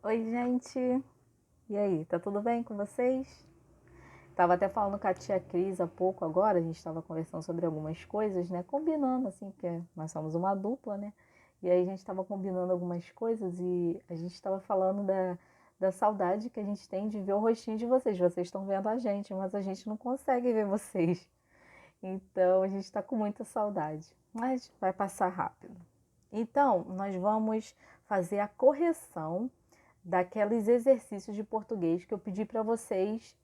Oi, gente! E aí, tá tudo bem com vocês? Tava até falando com a tia Cris há pouco agora, a gente tava conversando sobre algumas coisas, né? Combinando, assim, porque nós somos uma dupla, né? E aí a gente tava combinando algumas coisas e a gente tava falando da saudade que a gente tem de ver o rostinho de vocês. Vocês estão vendo a gente, mas a gente não consegue ver vocês. Então a gente tá com muita saudade, mas vai passar rápido. Então, nós vamos fazer a correção daqueles exercícios de português que eu pedi para vocês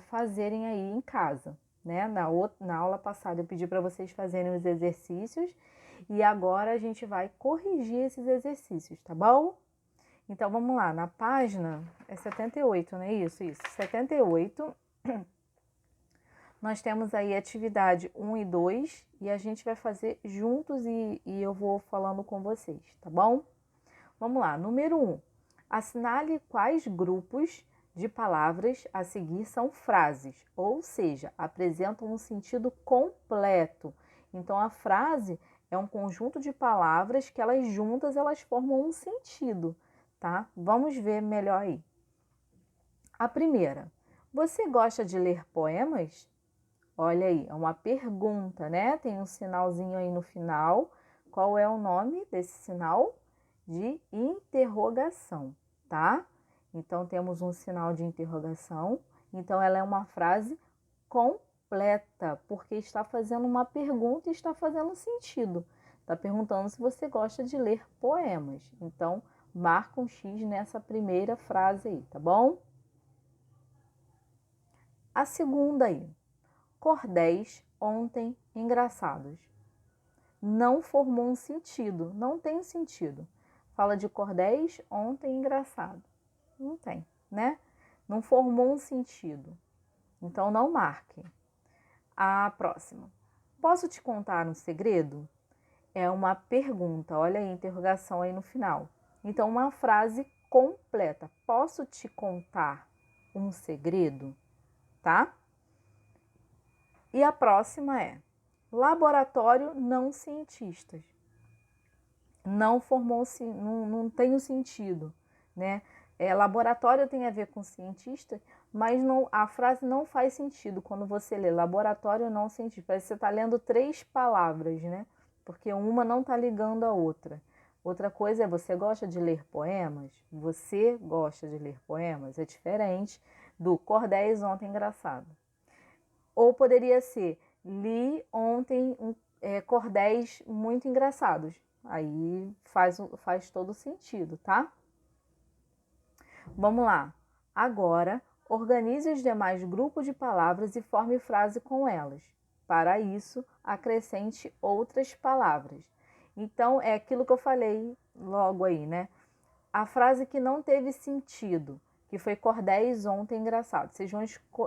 fazerem aí em casa. Né? Na aula passada eu pedi para vocês fazerem os exercícios e agora a gente vai corrigir esses exercícios, tá bom? Então vamos lá, na página é 78, não é isso? Isso, 78. Nós temos aí atividade 1 e 2 e a gente vai fazer juntos e eu vou falando com vocês, tá bom? Vamos lá, número 1. Assinale quais grupos de palavras a seguir são frases, ou seja, apresentam um sentido completo. Então a frase é um conjunto de palavras que elas juntas elas formam um sentido, tá? Vamos ver melhor aí. A primeira. Você gosta de ler poemas? Olha aí, é uma pergunta, né? Tem um sinalzinho aí no final. Qual é o nome desse sinal? De interrogação, tá? Então temos um sinal de interrogação. Então ela é uma frase completa, porque está fazendo uma pergunta e está fazendo sentido. Está perguntando se você gosta de ler poemas. Então marca um X nessa primeira frase aí, tá bom? A segunda aí. Cordéis ontem engraçados. Não formou um sentido, não tem sentido. Fala de cordéis ontem engraçado. Não tem, né? Não formou um sentido. Então não marque. A próxima. Posso te contar um segredo? É uma pergunta, olha aí a interrogação aí no final. Então uma frase completa. Posso te contar um segredo? Tá? E a próxima é: laboratório não cientistas. Não formou, não tem o sentido, né? Laboratório tem a ver com cientista, mas não, a frase não faz sentido quando você lê laboratório não cientista. Parece que você está lendo três palavras, né? Porque uma não está ligando a outra. Outra coisa é: você gosta de ler poemas? Você gosta de ler poemas? É diferente do cordéis ontem engraçado. Ou poderia ser: li ontem cordéis muito engraçados. Aí faz todo sentido, tá? Vamos lá. Agora, organize os demais grupos de palavras e forme frase com elas. Para isso, acrescente outras palavras. Então, é aquilo que eu falei logo aí, né? A frase que não teve sentido, que foi cordéis ontem engraçado.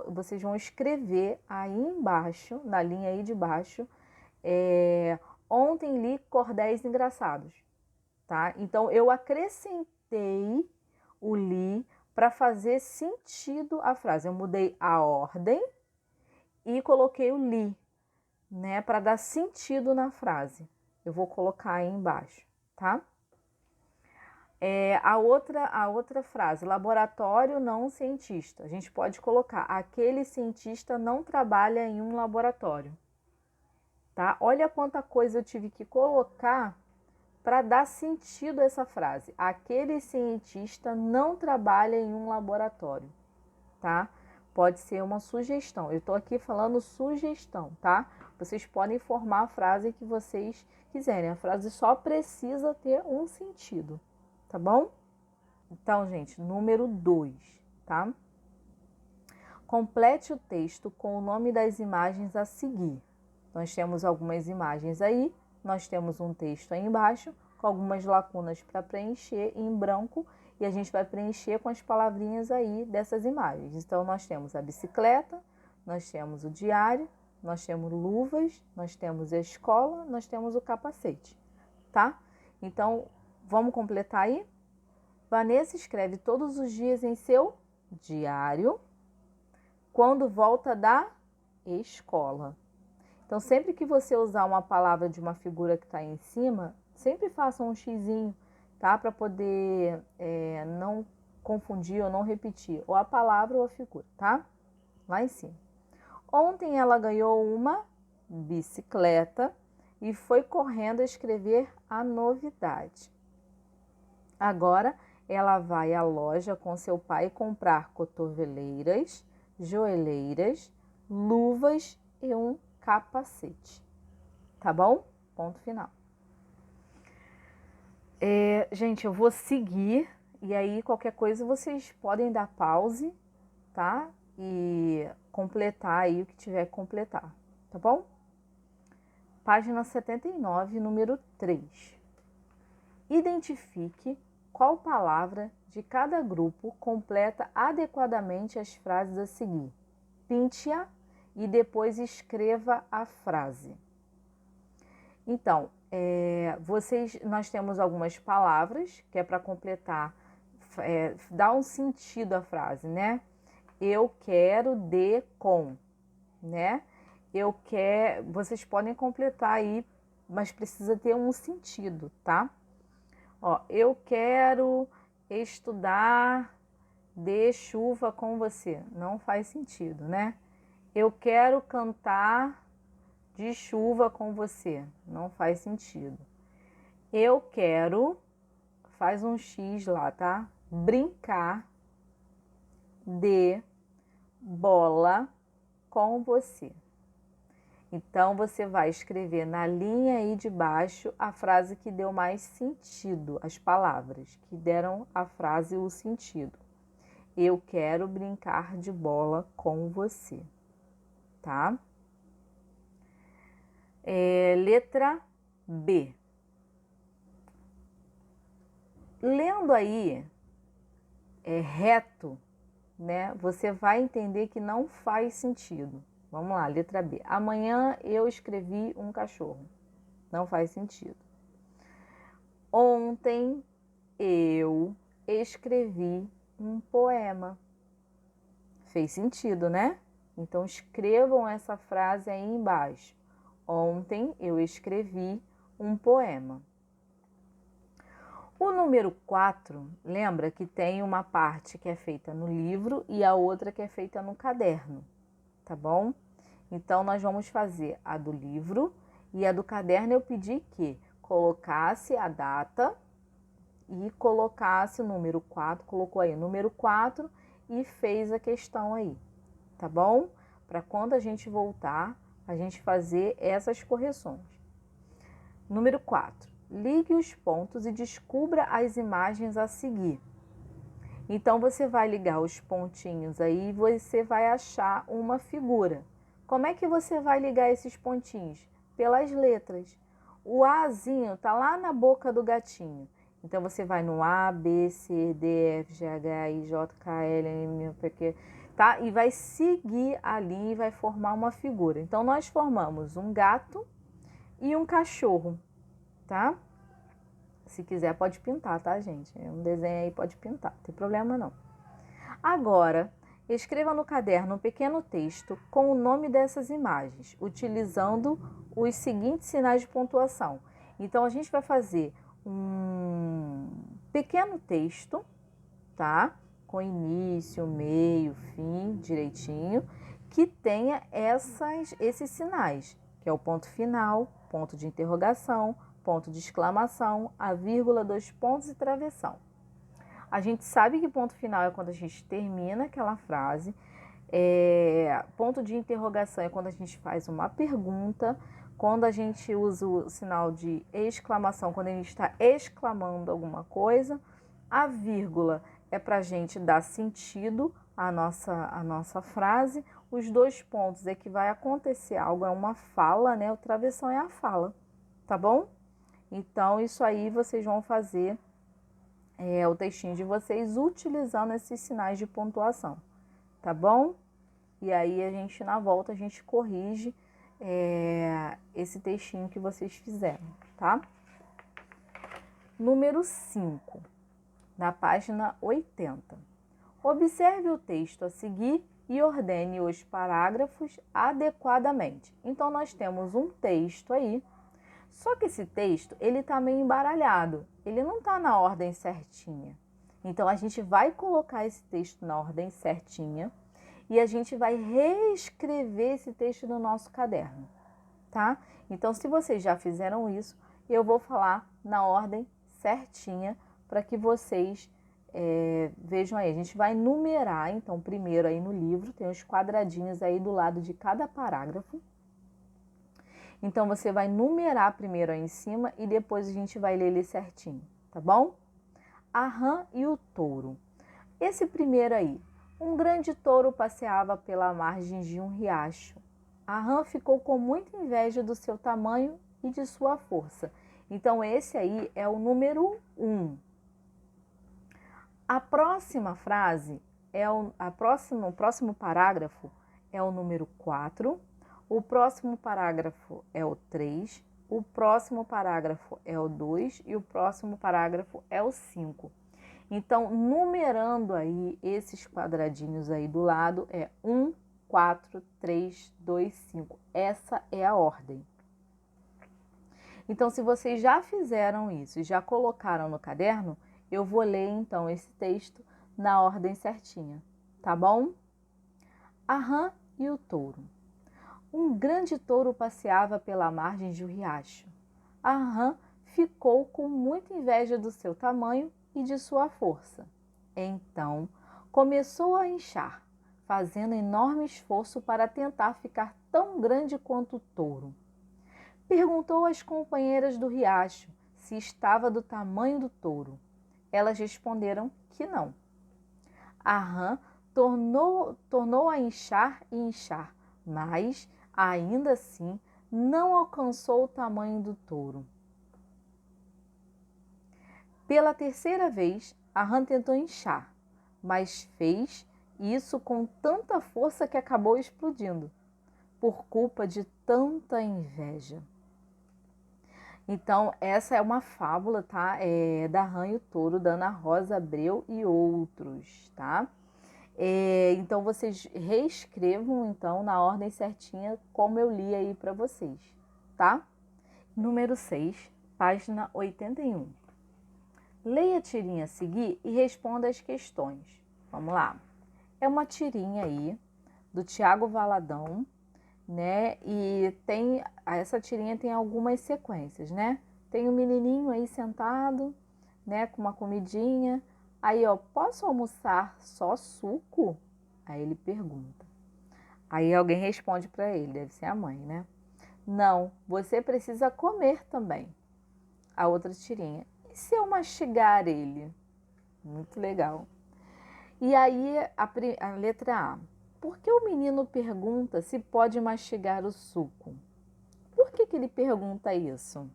Vocês vão escrever aí embaixo, na linha aí de baixo, ontem li cordéis engraçados, tá? Então eu acrescentei o li para fazer sentido a frase. Eu mudei a ordem e coloquei o li, né, para dar sentido na frase. Eu vou colocar aí embaixo, tá? A outra frase, laboratório não cientista. A gente pode colocar: aquele cientista não trabalha em um laboratório. Tá? Olha quanta coisa eu tive que colocar para dar sentido a essa frase. Aquele cientista não trabalha em um laboratório. Tá? Pode ser uma sugestão. Eu estou aqui falando sugestão, tá? Vocês podem formar a frase que vocês quiserem. A frase só precisa ter um sentido, tá bom? Então, gente, número 2, tá? Complete o texto com o nome das imagens a seguir. Nós temos algumas imagens aí, nós temos um texto aí embaixo, com algumas lacunas para preencher em branco, e a gente vai preencher com as palavrinhas aí dessas imagens. Então, nós temos a bicicleta, nós temos o diário, nós temos luvas, nós temos a escola, nós temos o capacete, tá? Então, vamos completar aí? Vanessa escreve todos os dias em seu diário quando volta da escola. Então, sempre que você usar uma palavra de uma figura que está aí em cima, sempre faça um xizinho, tá? Para poder não confundir ou não repetir ou a palavra ou a figura, tá? Lá em cima. Ontem ela ganhou uma bicicleta e foi correndo a escrever a novidade. Agora ela vai à loja com seu pai comprar cotoveleiras, joelheiras, luvas e um capacete. Tá bom? Ponto final. Gente, eu vou seguir e aí qualquer coisa vocês podem dar pause, tá? E completar aí o que tiver que completar, tá bom? Página 79, número 3. Identifique qual palavra de cada grupo completa adequadamente as frases a seguir. Pinte-a e depois escreva a frase. Então, nós temos algumas palavras que é para completar, dar um sentido à frase, né? Eu quero de com, né? Vocês podem completar aí, mas precisa ter um sentido, tá? Ó, eu quero estudar de chuva com você. Não faz sentido, né? Eu quero cantar de chuva com você. Não faz sentido. Eu quero, faz um X lá, tá? Brincar de bola com você. Então, você vai escrever na linha aí de baixo a frase que deu mais sentido, as palavras que deram à frase o sentido. Eu quero brincar de bola com você, tá? Letra B. Lendo aí, reto, né? Você vai entender que não faz sentido. Vamos lá, letra B. Amanhã eu escrevi um cachorro. Não faz sentido. Ontem eu escrevi um poema. Fez sentido, né? Então escrevam essa frase aí embaixo. Ontem eu escrevi um poema. O número 4, lembra que tem uma parte que é feita no livro e a outra que é feita no caderno, tá bom? Então, nós vamos fazer a do livro e a do caderno eu pedi que colocasse a data e colocasse o número 4, colocou aí o número 4 e fez a questão aí, tá bom? Para quando a gente voltar, a gente fazer essas correções. Número 4. Ligue os pontos e descubra as imagens a seguir. Então, você vai ligar os pontinhos aí e você vai achar uma figura. Como é que você vai ligar esses pontinhos? Pelas letras. O Azinho tá lá na boca do gatinho. Então, você vai no A, B, C, D, F, G, H, I, J, K, L, M, N, P, Q, tá? E vai seguir ali e vai formar uma figura. Então, nós formamos um gato e um cachorro, tá? Se quiser, pode pintar, tá, gente? Um desenho aí pode pintar, não tem problema não. Agora, escreva no caderno um pequeno texto com o nome dessas imagens, utilizando os seguintes sinais de pontuação. Então, a gente vai fazer um pequeno texto, tá? Com início, meio, fim, direitinho, que tenha esses sinais, que é o ponto final, ponto de interrogação, ponto de exclamação, a vírgula, 2 pontos e travessão. A gente sabe que ponto final é quando a gente termina aquela frase, ponto de interrogação é quando a gente faz uma pergunta, quando a gente usa o sinal de exclamação, quando a gente está exclamando alguma coisa, a vírgula é para a gente dar sentido à nossa frase, os 2 pontos é que vai acontecer algo, é uma fala, né? O travessão é a fala, tá bom? Então, isso aí vocês vão fazer o textinho de vocês utilizando esses sinais de pontuação, tá bom? E aí, na volta, a gente corrige esse textinho que vocês fizeram, tá? Número 5, na página 80. Observe o texto a seguir e ordene os parágrafos adequadamente. Então, nós temos um texto aí. Só que esse texto, ele tá meio embaralhado, ele não tá na ordem certinha. Então, a gente vai colocar esse texto na ordem certinha e a gente vai reescrever esse texto no nosso caderno, tá? Então, se vocês já fizeram isso, eu vou falar na ordem certinha para que vocês vejam aí. A gente vai numerar, então, primeiro aí no livro, tem os quadradinhos aí do lado de cada parágrafo. Então, você vai numerar primeiro aí em cima e depois a gente vai ler ele certinho, tá bom? A rã e o touro. Esse primeiro aí. Um grande touro passeava pela margem de um riacho. A rã ficou com muita inveja do seu tamanho e de sua força. Então, esse aí é o número 1. A próxima frase, o próximo parágrafo é o número 4. O próximo parágrafo é o 3. O próximo parágrafo é o 2 e o próximo parágrafo é o 5. Então, numerando aí esses quadradinhos aí do lado, é 1, 4, 3, 2, 5. Essa é a ordem. Então, se vocês já fizeram isso e já colocaram no caderno, eu vou ler então esse texto na ordem certinha, tá bom? A rã e o touro. Um grande touro passeava pela margem de um riacho. A rã ficou com muita inveja do seu tamanho e de sua força. Então, começou a inchar, fazendo enorme esforço para tentar ficar tão grande quanto o touro. Perguntou às companheiras do riacho se estava do tamanho do touro. Elas responderam que não. A rã tornou a inchar e inchar, mas, ainda assim, não alcançou o tamanho do touro. Pela terceira vez, a rã tentou inchar, mas fez isso com tanta força que acabou explodindo, por culpa de tanta inveja. Então, essa é uma fábula, tá? Da Rã e o Touro, da Ana Rosa Abreu e outros, tá? Então, vocês reescrevam, então, na ordem certinha, como eu li aí para vocês, tá? Número 6, página 81. Leia a tirinha a seguir e responda as questões. Vamos lá. É uma tirinha aí, do Tiago Valadão, né? E essa tirinha tem algumas sequências, né? Tem um menininho aí sentado, né, com uma comidinha. Aí, ó, posso almoçar só suco? Aí ele pergunta. Aí alguém responde para ele, deve ser a mãe, né? Não, você precisa comer também. A outra tirinha. E se eu mastigar ele? Muito legal. E aí, a letra A. Por que o menino pergunta se pode mastigar o suco? Por que ele pergunta isso?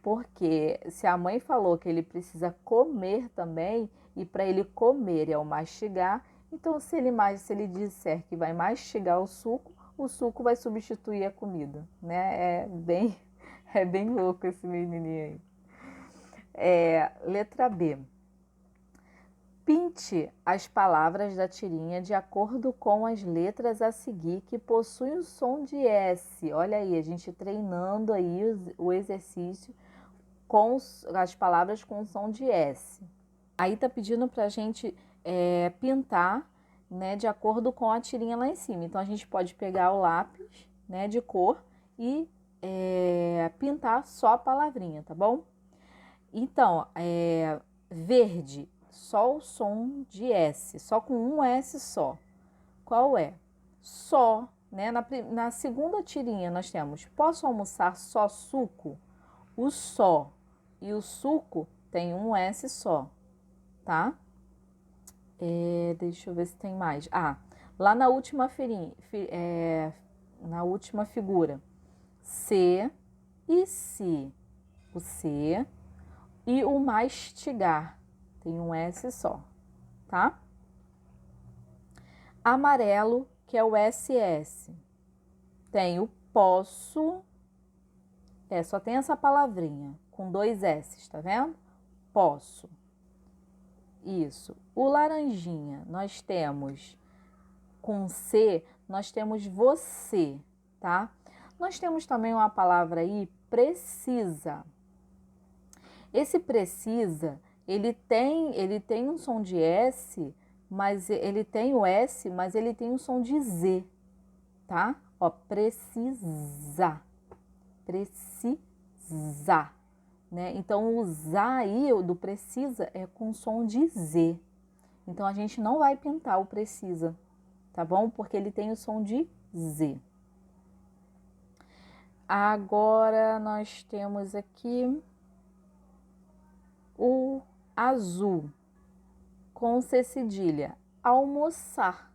Porque se a mãe falou que ele precisa comer também, e para ele comer é o mastigar, então se ele disser que vai mastigar o suco vai substituir a comida, né? É bem louco esse menininho aí. Letra B. Pinte as palavras da tirinha de acordo com as letras a seguir que possuem o som de S. Olha aí, a gente treinando aí o exercício com as palavras com som de S. Aí tá pedindo pra gente pintar, né, de acordo com a tirinha lá em cima. Então a gente pode pegar o lápis, né, de cor e pintar só a palavrinha, tá bom? Então, verde, só o som de S, só com um S só. Qual é? Só, né? Na segunda tirinha nós temos, posso almoçar só suco? O só e o suco tem um S só, tá? Deixa eu ver se tem mais. Lá na última figura, se e se. O se e o mastigar tem um S só, tá? Amarelo, que é o SS. Tem o posso, só tem essa palavrinha, com dois S, tá vendo? Posso. Isso. O laranjinha, nós temos com C, nós temos você, tá? Nós temos também uma palavra aí, precisa. Esse precisa, ele tem um som de S, mas ele tem o S, mas ele tem um som de Z, tá? Ó, precisa, precisa, né? Então, o za aí, do precisa, é com som de Z. Então, a gente não vai pintar o precisa, tá bom? Porque ele tem o som de Z. Agora, nós temos aqui o azul, com C cedilha, almoçar,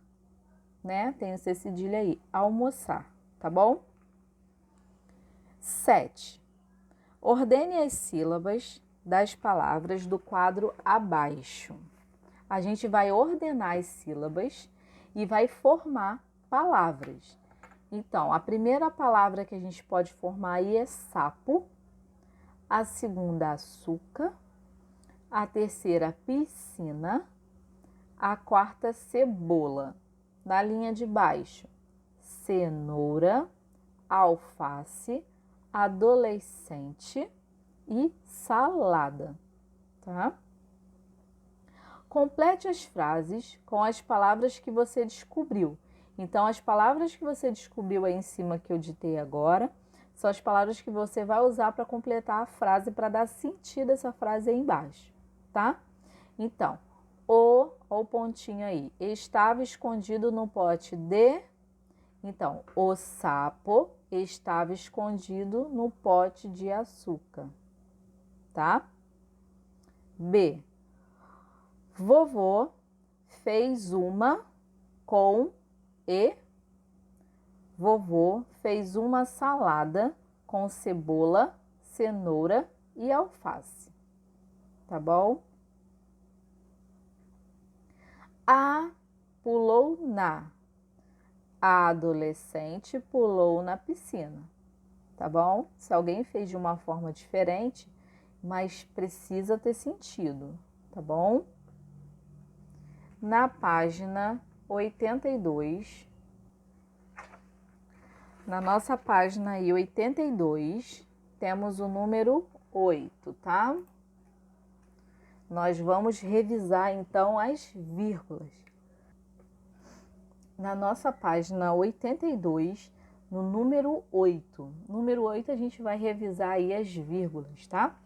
né? Tem o C cedilha aí, almoçar, tá bom? 7. Ordene as sílabas das palavras do quadro abaixo. A gente vai ordenar as sílabas e vai formar palavras. Então, a primeira palavra que a gente pode formar aí é sapo, a segunda açúcar, a terceira piscina, a quarta cebola. Na linha de baixo, cenoura, alface, adolescente e salada, tá? Complete as frases com as palavras que você descobriu. Então, as palavras que você descobriu aí em cima que eu ditei agora, são as palavras que você vai usar para completar a frase, para dar sentido a essa frase aí embaixo, tá? Então, o pontinho aí, estava escondido no pote de... Então, o sapo estava escondido no pote de açúcar, tá? B. Vovô fez uma com e. Vovô fez uma salada com cebola, cenoura e alface, tá bom? A pulou na. A adolescente pulou na piscina, tá bom? Se alguém fez de uma forma diferente, mas precisa ter sentido, tá bom? Na página 82, na nossa página aí 82, temos o número 8, tá? Nós vamos revisar então as vírgulas. Na nossa página 82, no número 8. Número 8 a gente vai revisar aí as vírgulas, tá?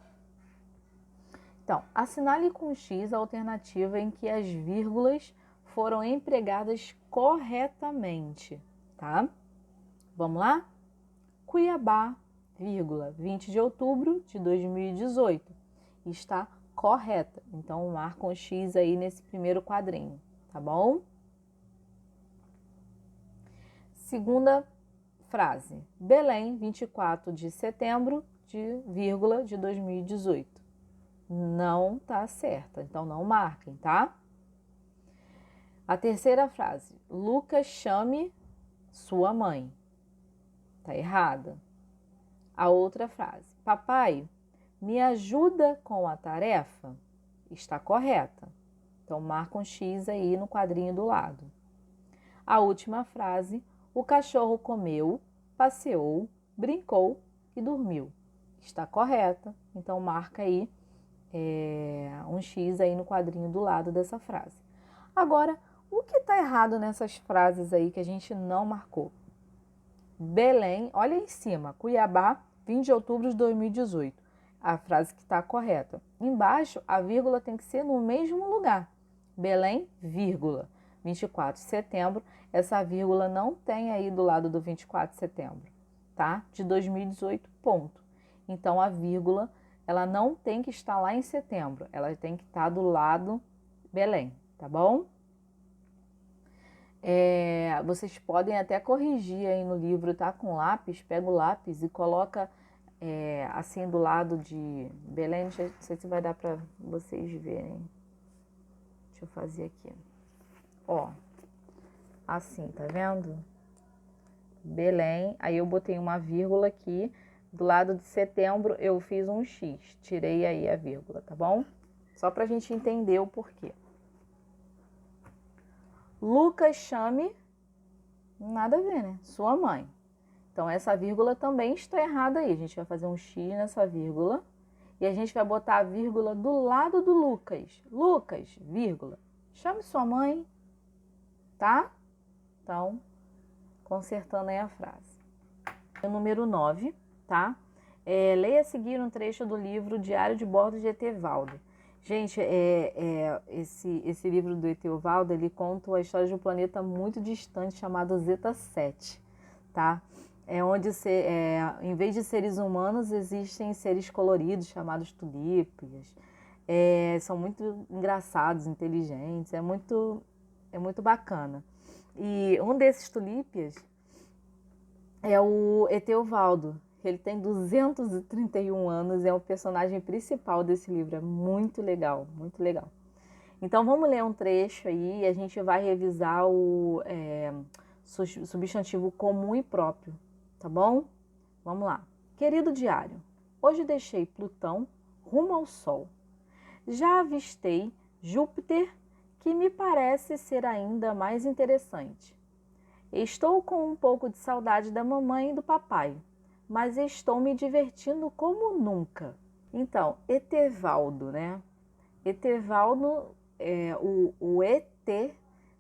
Então, assinale com X a alternativa em que as vírgulas foram empregadas corretamente, tá? Vamos lá? Cuiabá, vírgula, 20 de outubro de 2018. Está correta. Então, marca um X aí nesse primeiro quadrinho, tá bom? Segunda frase. Belém, 24 de setembro de 2018. Não tá certa, então não marquem, tá? A terceira frase. Lucas, chame sua mãe. Tá errada. A outra frase. Papai, me ajuda com a tarefa? Está correta. Então marca um X aí no quadrinho do lado. A última frase. O cachorro comeu, passeou, brincou e dormiu. Está correta. Então marca aí um X aí no quadrinho do lado dessa frase. Agora, o que está errado nessas frases aí que a gente não marcou? Belém, olha em cima, Cuiabá, 20 de outubro de 2018. A frase que está correta. Embaixo, a vírgula tem que ser no mesmo lugar. Belém, vírgula, 24 de setembro. Essa vírgula não tem aí do lado do 24 de setembro, tá? De 2018, ponto. Então, a vírgula, ela não tem que estar lá em setembro. Ela tem que estar do lado Belém, tá bom? Vocês podem até corrigir aí no livro, tá? Com lápis, pega o lápis e coloca assim do lado de Belém. Não sei se vai dar pra vocês verem. Deixa eu fazer aqui. Ó, assim, tá vendo? Belém, aí eu botei uma vírgula aqui. Do lado de setembro eu fiz um X, tirei aí a vírgula, tá bom? Só pra gente entender o porquê. Lucas, chame, nada a ver, né? Sua mãe. Então, essa vírgula também está errada aí. A gente vai fazer um X nessa vírgula e a gente vai botar a vírgula do lado do Lucas. Lucas, vírgula. Chame sua mãe, tá? Então, consertando aí a frase. O número 9, tá? Leia a seguir um trecho do livro Diário de Bordo de Etevaldo. Gente, esse livro do Etevaldo, ele conta a história de um planeta muito distante chamado Zeta 7, tá? Onde, em vez de seres humanos, existem seres coloridos chamados tulípias. São muito engraçados, inteligentes, é muito bacana. E um desses tulípias é o Etevaldo. Ele tem 231 anos, é o personagem principal desse livro. É muito legal, muito legal. Então vamos ler um trecho aí e a gente vai revisar o substantivo comum e próprio, tá bom? Vamos lá. Querido diário, hoje deixei Plutão rumo ao Sol. Já avistei Júpiter, que me parece ser ainda mais interessante. Estou com um pouco de saudade da mamãe e do papai, mas estou me divertindo como nunca. Então, Etevaldo, né? Etevaldo, o ET,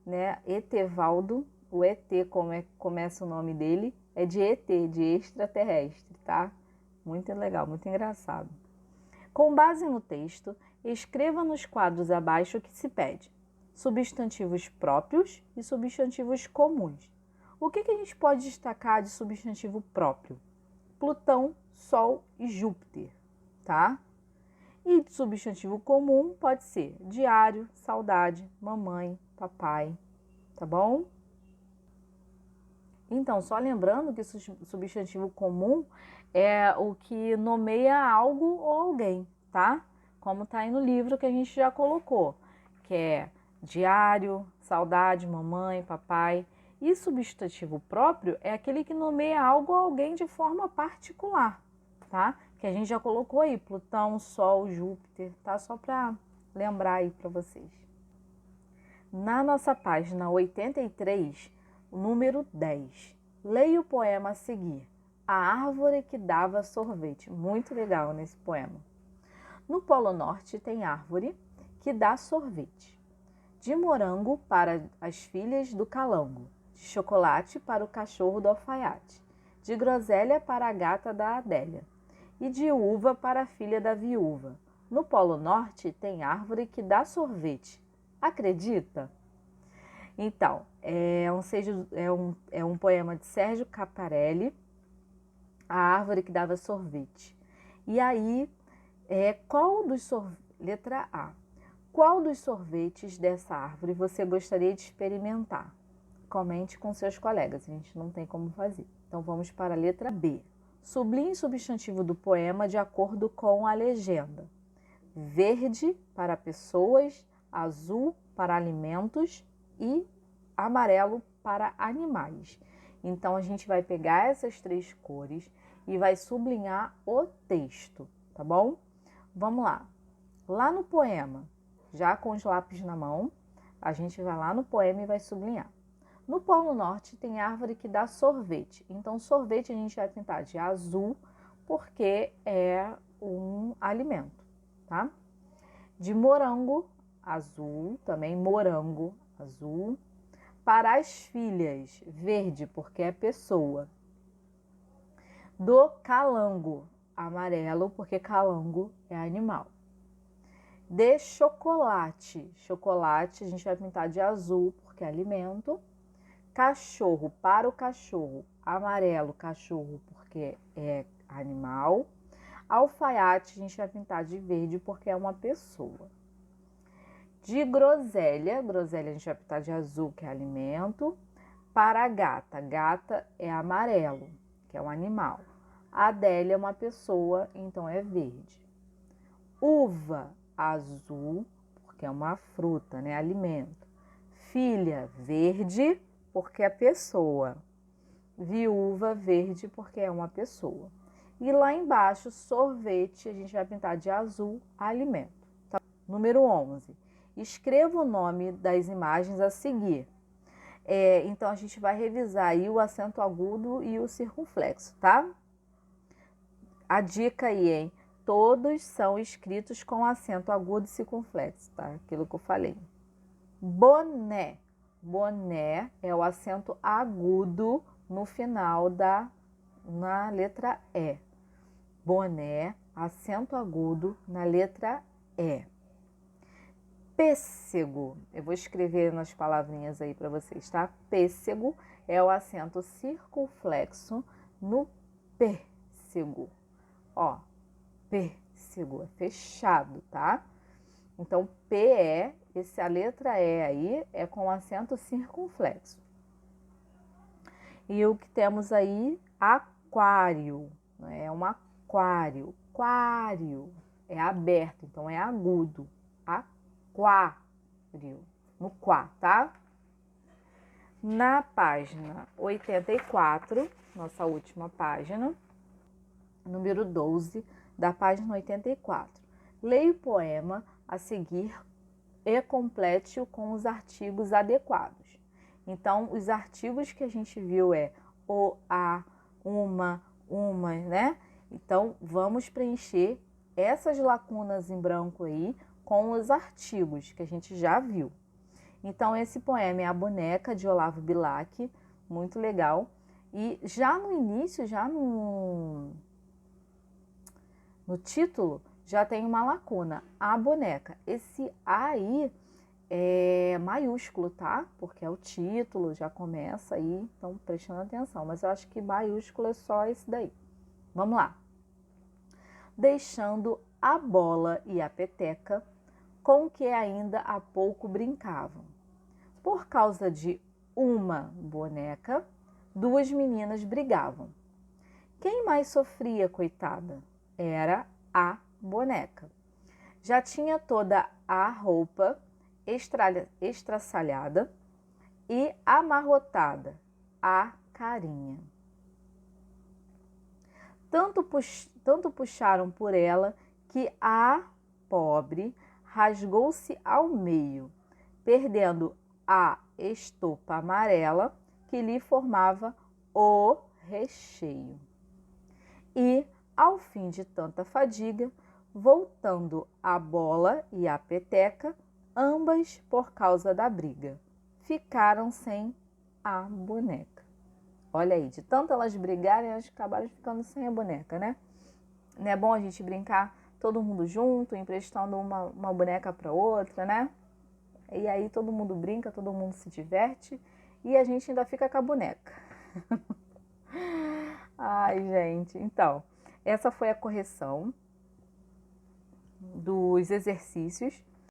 né? Etevaldo, o ET, como começa o nome dele, é de ET, de extraterrestre, tá? Muito legal, muito engraçado. Com base no texto, escreva nos quadros abaixo o que se pede. Substantivos próprios e substantivos comuns. O que a gente pode destacar de substantivo próprio? Plutão, Sol e Júpiter, tá? E de substantivo comum pode ser diário, saudade, mamãe, papai, tá bom? Então, só lembrando que substantivo comum é o que nomeia algo ou alguém, tá? Como tá aí no livro que a gente já colocou, que é diário, saudade, mamãe, papai. E substantivo próprio é aquele que nomeia algo ou alguém de forma particular, tá? Que a gente já colocou aí, Plutão, Sol, Júpiter, tá? Só para lembrar aí para vocês. Na nossa página 83, o número 10, leia o poema a seguir. A árvore que dava sorvete. Muito legal nesse poema. No Polo Norte tem árvore que dá sorvete. De morango para as filhas do calango. De chocolate para o cachorro do alfaiate, de groselha para a gata da Adélia, e de uva para a filha da viúva. No Polo Norte tem árvore que dá sorvete. Acredita? Então, é um poema de Sérgio Caparelli, A Árvore que Dava Sorvete. E aí, letra A. Qual dos sorvetes dessa árvore você gostaria de experimentar? Comente com seus colegas, a gente não tem como fazer. Então vamos para a letra B. Sublinhe o substantivo do poema de acordo com a legenda. Verde para pessoas, azul para alimentos e amarelo para animais. Então a gente vai pegar essas três cores e vai sublinhar o texto, tá bom? Vamos lá. Lá no poema, já com os lápis na mão, a gente vai lá no poema e vai sublinhar. No Polo Norte tem árvore que dá sorvete. Então, sorvete a gente vai pintar de azul, porque é um alimento, tá? De morango, azul, também morango, azul. Para as filhas, verde, porque é pessoa. Do calango, amarelo, porque calango é animal. De chocolate, chocolate a gente vai pintar de azul, porque é alimento. Cachorro, para o cachorro, amarelo, cachorro, porque é animal. Alfaiate, a gente vai pintar de verde, porque é uma pessoa. De groselha, groselha a gente vai pintar de azul, que é alimento. Para a gata, gata é amarelo, que é um animal. A Adélia é uma pessoa, então é verde. Uva, azul, porque é uma fruta, né? Alimento. Filha, verde, porque é pessoa. Viúva, verde, porque é uma pessoa. E lá embaixo, sorvete, a gente vai pintar de azul, alimento. Tá? Número 11. Escreva o nome das imagens a seguir. Então, a gente vai revisar aí o acento agudo e o circunflexo, tá? A dica aí, hein? todos são escritos com acento agudo e circunflexo, tá? Aquilo que eu falei. Boné. Boné é o acento agudo no final na letra E. Boné, acento agudo na letra E. Pêssego. Eu vou escrever nas palavrinhas aí para vocês, tá? Pêssego é o acento circunflexo no pêssego. Ó, pêssego é fechado, tá? Então, a letra E aí é com acento circunflexo. E o que temos aí? Aquário. É um aquário. Aquário é aberto, então é agudo. Aquário. No quá, tá? Na página 84, nossa última página, número 12, da página 84. Leia o poema a seguir e complete-o com os artigos adequados. Então, os artigos que a gente viu é o, a, umas, né? Então, vamos preencher essas lacunas em branco aí com os artigos que a gente já viu. Então, esse poema é A Boneca, de Olavo Bilac, muito legal. E já no início, já no título, já tem uma lacuna, A Boneca. Esse A aí é maiúsculo, tá? Porque é o título, já começa aí, então prestando atenção. Mas eu acho que maiúsculo é só esse daí. Vamos lá. Deixando a bola e a peteca, com que ainda há pouco brincavam. Por causa de uma boneca, duas meninas brigavam. Quem mais sofria, coitada? Era a boneca. Já tinha toda a roupa estraçalhada e amarrotada, a carinha. Tanto puxaram por ela que a pobre rasgou-se ao meio, perdendo a estopa amarela que lhe formava o recheio. E, ao fim de tanta fadiga, voltando a bola e a peteca, ambas por causa da briga, ficaram sem a boneca. Olha aí, de tanto elas brigarem, elas acabaram ficando sem a boneca, né? Não é bom a gente brincar todo mundo junto, emprestando uma boneca para outra, né? E aí todo mundo brinca, todo mundo se diverte e a gente ainda fica com a boneca. Ai, gente, então, essa foi a correção dos exercícios